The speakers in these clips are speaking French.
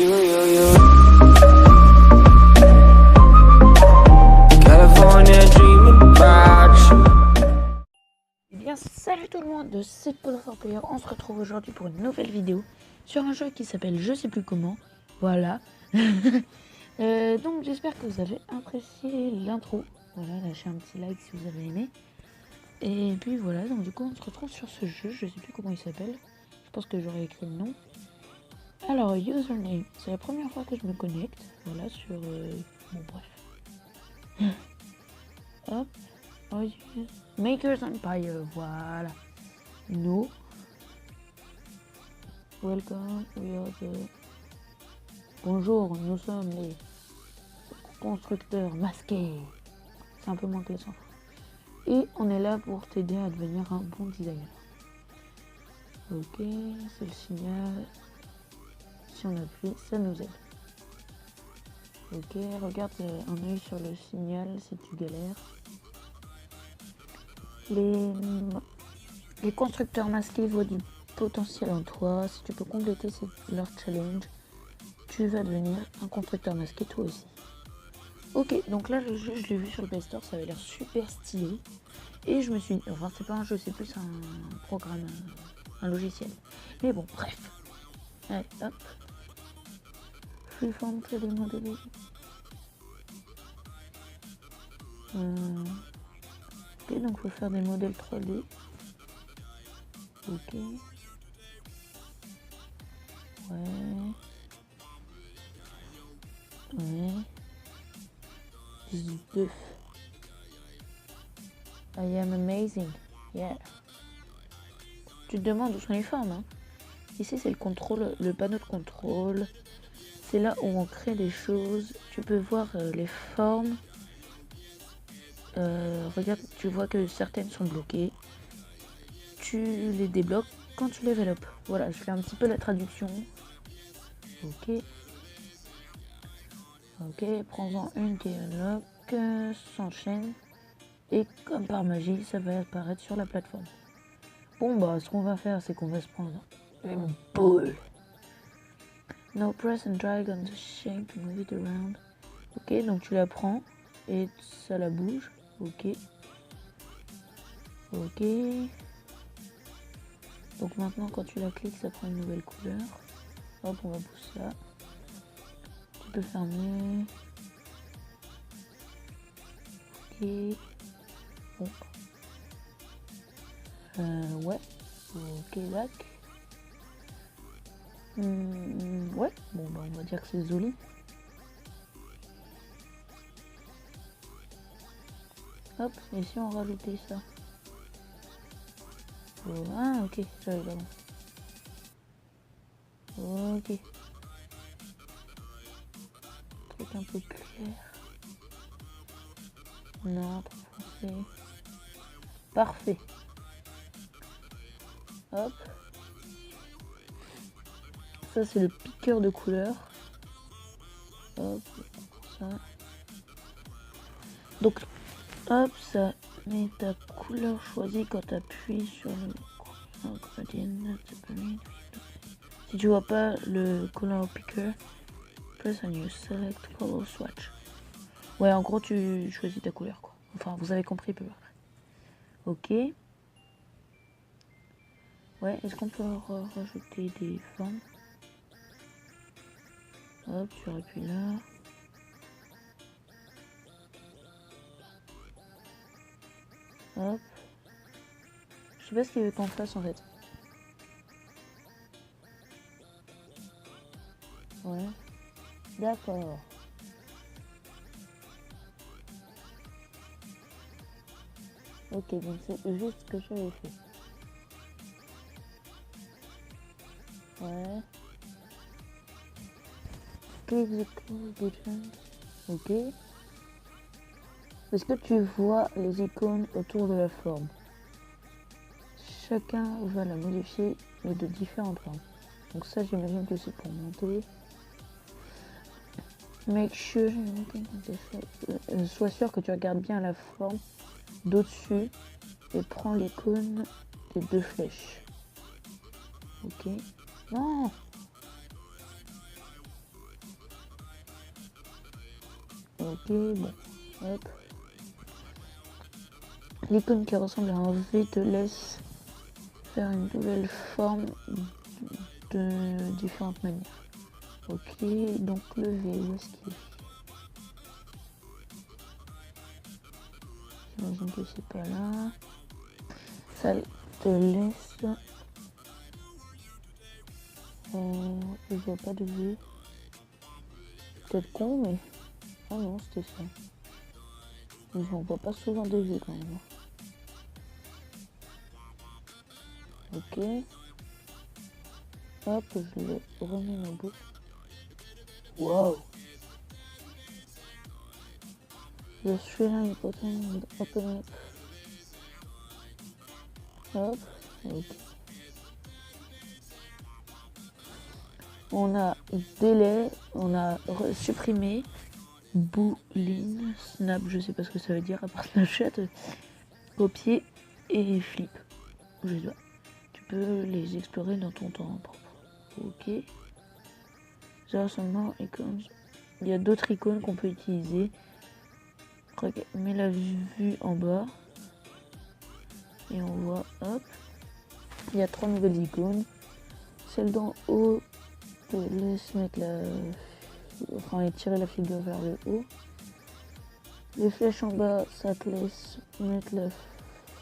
Eh bien, salut tout le monde, c'est Paul4Player. On se retrouve aujourd'hui pour une nouvelle vidéo sur un jeu qui s'appelle je sais plus comment. Voilà. Donc j'espère que vous avez apprécié l'intro. Voilà, lâchez un petit like si vous avez aimé. Et puis voilà, donc du coup on se retrouve sur ce jeu, je sais plus comment il s'appelle. Je pense que j'aurais écrit le nom. Alors, username, c'est la première fois que je me connecte. Voilà, sur... Bon, bref. Hop. Oh, yes. Makers Empire, voilà. No. Welcome, we are the... Bonjour, nous sommes les constructeurs masqués. C'est un peu moins classant. Et on est là pour t'aider à devenir un bon designer. Ok, c'est le signal. Si on appuie, ça nous aide. Ok, regarde un œil sur le signal si tu galères. Les constructeurs masqués voient du potentiel en toi. Si tu peux compléter leur challenge, tu vas devenir un constructeur masqué toi aussi. Ok, donc là le jeu je l'ai vu sur le Play Store, ça avait l'air super stylé. Et je me suis dit, enfin c'est pas un jeu, c'est plus un programme, un logiciel. Mais bon, bref. Allez, hop. Freeform 3D modeling. Ok, donc faut faire des modèles 3D. Ok. Ouais. Ouais. This is bœuf. I am amazing. Yeah. Tu te demandes où sont les formes, hein. Ici c'est le contrôle, le panneau de contrôle. C'est là où on crée des choses. Tu peux voir les formes. Regarde, tu vois que certaines sont bloquées. Tu les débloques quand tu level up. Voilà, je fais un petit peu la traduction. Ok. Ok, prends-en une qui est unlock, s'enchaîne. Et comme par magie, ça va apparaître sur la plateforme. Bon bah, ce qu'on va faire, c'est qu'on va se prendre une boule. Now press and drag on the shape to move it around. Ok, donc tu la prends et ça la bouge. Ok. Ok. Donc maintenant, quand tu la cliques, ça prend une nouvelle couleur. Hop, on va pousser ça. Tu peux fermer. Ok. Bon. Ouais. Ok, back. Ouais. Bon, bah on va dire que c'est joli. Hop, et si on rajoutait ça? Oh, ah, ok, j'avais pas bon. Ok. Truc un peu clair. Non, trop foncé. Parfait. Hop. Ça, c'est le piqueur de couleurs. Hop, ça. Donc, hop, ça met ta couleur choisie quand tu appuies sur le gradient. Si tu vois pas le color picker, press on your select color swatch. Ouais, en gros, tu choisis ta couleur, quoi. Enfin, vous avez compris, peu. Ok. Ouais, est-ce qu'on peut rajouter des formes? Hop, tu appuies là. Hop. Je sais pas ce qu'il veut qu'on fasse en fait. Ouais. D'accord. Ok, donc c'est juste ce que j'avais fait. Ouais. Click the close button. Ok. Est-ce que tu vois les icônes autour de la forme? Chacun va la modifier, mais de différentes formes. Donc ça, j'imagine que c'est pour monter. Make sure, sois sûr que tu regardes bien la forme d'au-dessus et prends l'icône des deux flèches. Ok. Non. Ok, bon, hop. L'icône qui ressemble à un V te laisse faire une nouvelle forme de différentes manières. Ok, donc le V, où est-ce qu'il est? J'imagine que c'est pas là. Ça te laisse... je vois pas de V. Peut-être con, mais... Ah non, c'était ça. Mais on voit pas souvent de V quand même. Ok. Hop, je le remets en boucle. Wow! The Shrine button open up. Hop, ok. On a délai, on a supprimé boolean, snap, je sais pas ce que ça veut dire à part Snapchat, copier et flip. Je sais pas. Tu peux les explorer dans ton temps propre. Ok. Ça seulement icônes. Il y a d'autres icônes qu'on peut utiliser. Mets la vue en bas. Et on voit, hop. Il y a 3 nouvelles icônes. Celle d'en haut te laisse mettre la... Enfin, étirer la figure vers le haut. Les flèches en bas, ça te laisse mettre la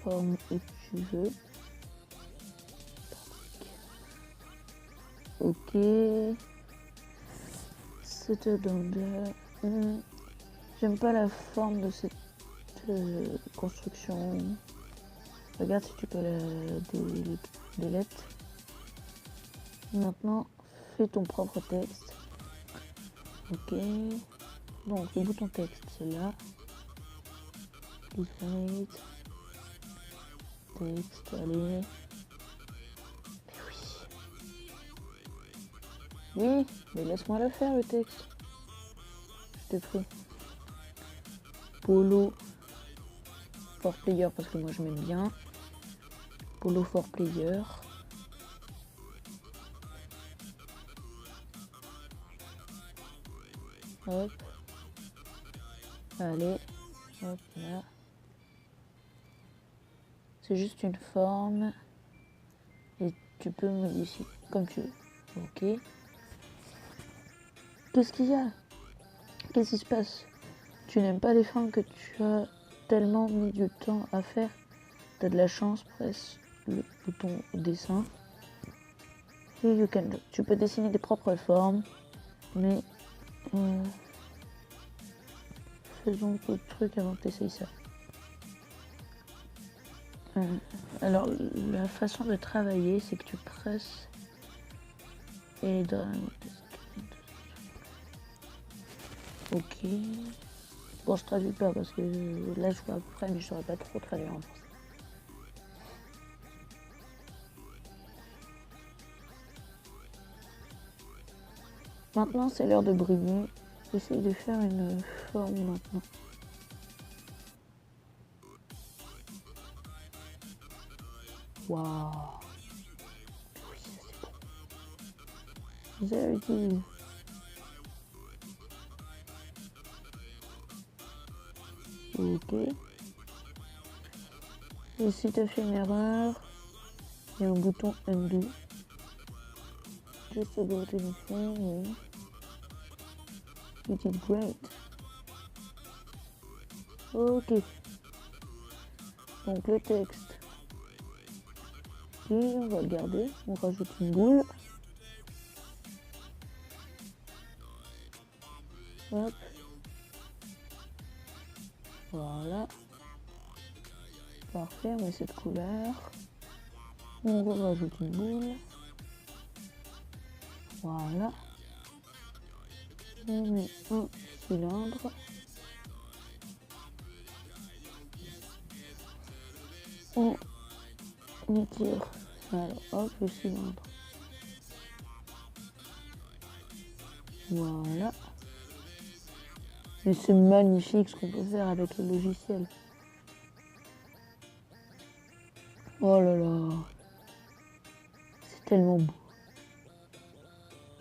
forme où tu veux. Ok. C'était dans de... J'aime pas la forme de cette construction. Regarde si tu peux la delete. Maintenant, fais ton propre texte. Ok. Donc, le bouton texte, c'est là. Delete. Texte, allez. Mais oui. Oui, mais laisse-moi le faire, le texte. Je te prie. Polo for player, parce que moi je m'aime bien. Polo for player. Hop. Allez. Hop là. C'est juste une forme. Et tu peux modifier comme tu veux. Ok. Qu'est-ce qu'il y a? Qu'est-ce qui se passe? Tu n'aimes pas les formes que tu as tellement mis du temps à faire? T'as de la chance, presse le bouton dessin. Here you can. Tu peux dessiner tes propres formes, mais faisons le truc avant que tu essayes ça. Alors, la façon de travailler, c'est que tu presses et ok. Bon, je traduis pas parce que là, je vois à peu près, mais je saurais pas trop traduire en français. Maintenant, c'est l'heure de briller. J'essaie de faire une forme maintenant. Waouh! Oui, c'est bon. There it is. Ok. Et si tu as fait une erreur, il y a un bouton undo. Just about anything, oui. You did great. Ok. Donc le texte. Et on va le garder. On rajoute une boule. Hop. Voilà. Parfait, on met cette couleur. On rajoute une boule. Voilà. On met un cylindre. On étire. Alors, hop, le cylindre. Voilà. Mais c'est magnifique ce qu'on peut faire avec le logiciel. Oh là là. C'est tellement beau.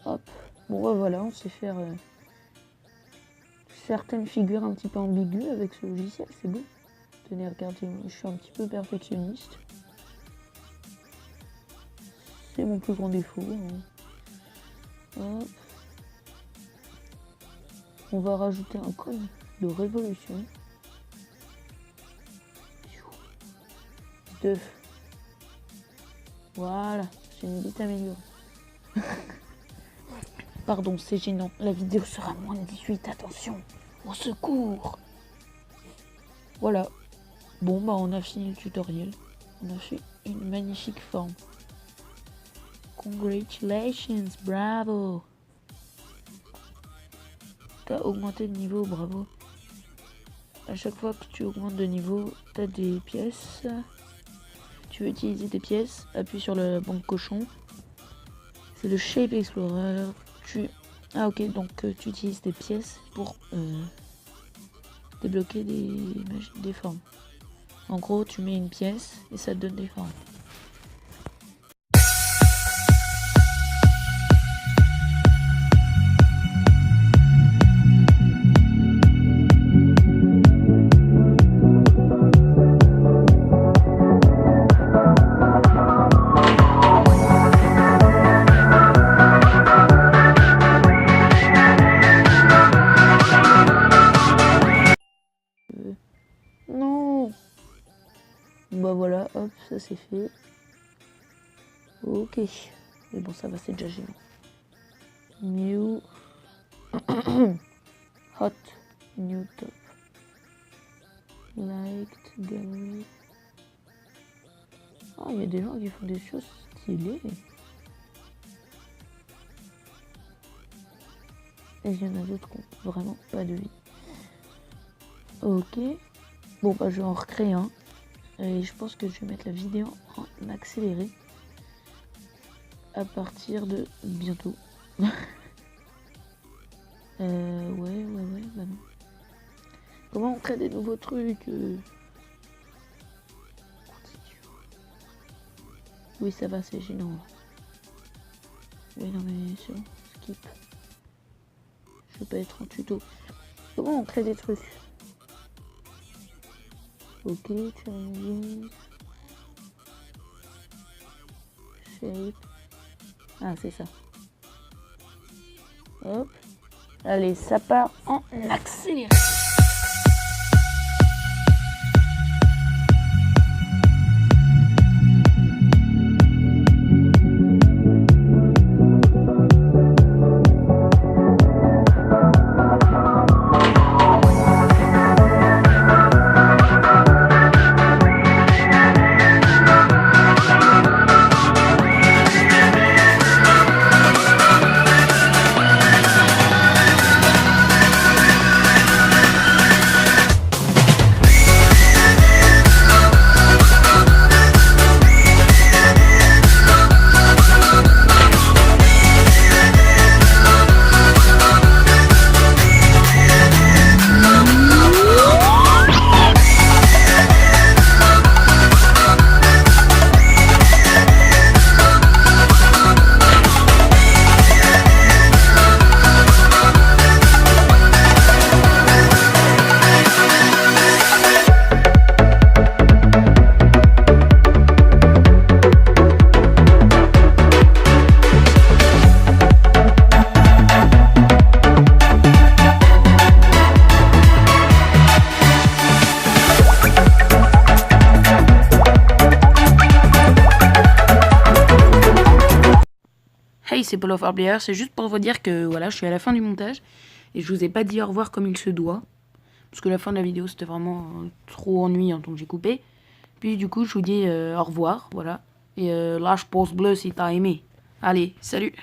Hop. Bon, bah voilà, on sait faire certaines figures un petit peu ambiguës avec ce logiciel, c'est beau. Tenez, regardez, je suis un petit peu perfectionniste. C'est mon plus grand défaut. Hop. On va rajouter un code de révolution. Voilà, j'ai une vite améliorée. Pardon, c'est gênant. La vidéo sera moins de 18, attention. Au secours. Voilà. Bon, bah on a fini le tutoriel. On a fait une magnifique forme. Congratulations, bravo. T'as augmenté de niveau, bravo. À chaque fois que tu augmentes de niveau, t'as des pièces. Tu veux utiliser des pièces, appuie sur le banc cochon. C'est le Shape Explorer. Ah ok, donc tu utilises des pièces pour débloquer des formes. En gros, tu mets une pièce et ça te donne des formes. Non. Bah voilà, hop, ça c'est fait. Ok. Mais bon, ça va, c'est déjà gênant. New. Hot. New top. Liked. Gallery. Ah, il y a des gens qui font des choses stylées. Et il y en a d'autres qui ont vraiment pas de vie. Ok. Bon, bah je vais en recréer un. Et je pense que je vais mettre la vidéo en accéléré. À partir de bientôt. Ouais, bah non. Comment on crée des nouveaux trucs Oui, ça va, c'est gênant. Oui, non, mais c'est bon, skip. Je veux pas être en tuto. Comment on crée des trucs? Ok, challenges. Shape. Ah, c'est ça. Hop. Allez, ça part en accéléré. Hey, c'est Paul of Arblier, c'est juste pour vous dire que voilà, je suis à la fin du montage et je vous ai pas dit au revoir comme il se doit. Parce que la fin de la vidéo c'était vraiment trop ennuyant donc j'ai coupé. Puis du coup je vous dis au revoir, voilà. Et lâche pouce bleu si t'as aimé. Allez, salut!